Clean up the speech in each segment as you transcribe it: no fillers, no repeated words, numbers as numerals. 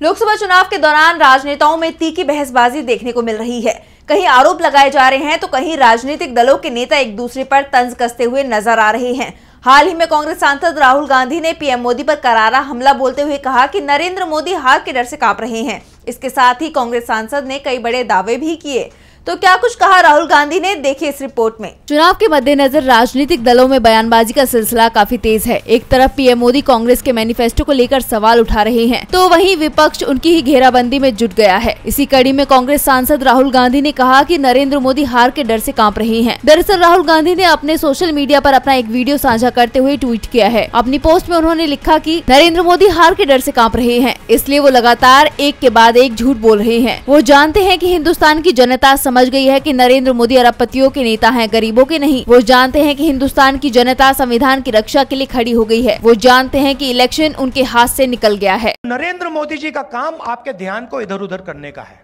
लोकसभा चुनाव के दौरान राजनेताओं में तीखी बहसबाजी देखने को मिल रही है। कहीं आरोप लगाए जा रहे हैं तो कहीं राजनीतिक दलों के नेता एक दूसरे पर तंज कसते हुए नजर आ रहे हैं। हाल ही में कांग्रेस सांसद राहुल गांधी ने पीएम मोदी पर करारा हमला बोलते हुए कहा कि नरेंद्र मोदी हार के डर से कांप रहे हैं। इसके साथ ही कांग्रेस सांसद ने कई बड़े दावे भी किए। तो क्या कुछ कहा राहुल गांधी ने, देखिए इस रिपोर्ट में। चुनाव के मद्देनजर राजनीतिक दलों में बयानबाजी का सिलसिला काफी तेज है। एक तरफ पीएम मोदी कांग्रेस के मैनिफेस्टो को लेकर सवाल उठा रहे हैं, तो वहीं विपक्ष उनकी ही घेराबंदी में जुट गया है। इसी कड़ी में कांग्रेस सांसद राहुल गांधी ने कहा कि नरेंद्र मोदी हार के डर से कांप रहे हैं। दरअसल राहुल गांधी ने अपने सोशल मीडिया पर अपना एक वीडियो साझा करते हुए ट्वीट किया है। अपनी पोस्ट में उन्होंने लिखा कि नरेंद्र मोदी हार के डर से कांप रहे हैं, इसलिए वो लगातार एक के बाद एक झूठ बोल रहे हैं। वो जानते हैं कि हिंदुस्तान की जनता समझ गई है कि नरेंद्र मोदी अरबपतियों के नेता हैं, गरीबों के नहीं। वो जानते हैं कि हिंदुस्तान की जनता संविधान की रक्षा के लिए खड़ी हो गई है। वो जानते हैं कि इलेक्शन उनके हाथ से निकल गया है। नरेंद्र मोदी जी का काम आपके ध्यान को इधर उधर करने का है।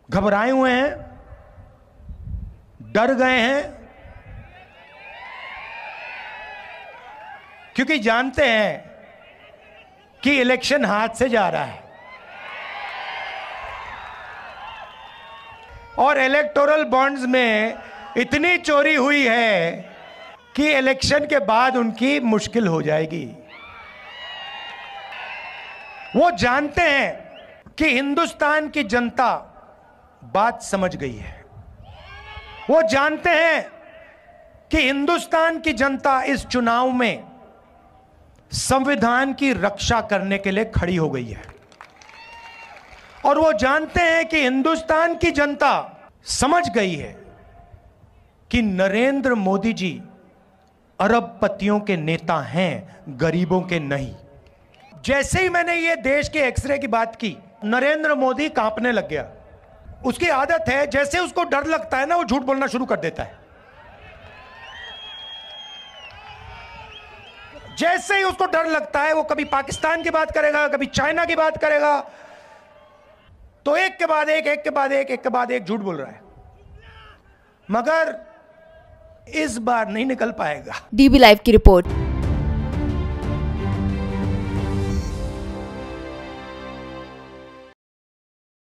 घबराए हुए हैं, डर गए हैं, क्योंकि जानते हैं कि इलेक्शन हाथ से जा रहा है और इलेक्टोरल बॉन्ड्स में इतनी चोरी हुई है कि इलेक्शन के बाद उनकी मुश्किल हो जाएगी। वो जानते हैं कि हिंदुस्तान की जनता बात समझ गई है। वो जानते हैं कि हिंदुस्तान की जनता इस चुनाव में संविधान की रक्षा करने के लिए खड़ी हो गई है और वो जानते हैं कि हिंदुस्तान की जनता समझ गई है कि नरेंद्र मोदी जी अरबपतियों के नेता हैं, गरीबों के नहीं। जैसे ही मैंने ये देश के एक्सरे की बात की, नरेंद्र मोदी कांपने लग गया। उसकी आदत है, जैसे उसको डर लगता है ना, वो झूठ बोलना शुरू कर देता है। जैसे ही उसको डर लगता है, वो कभी पाकिस्तान की बात करेगा, कभी चाइना की बात करेगा, तो एक के बाद एक झूठ बोल रहा है, मगर इस बार नहीं निकल पाएगा। डीबी लाइव की रिपोर्ट।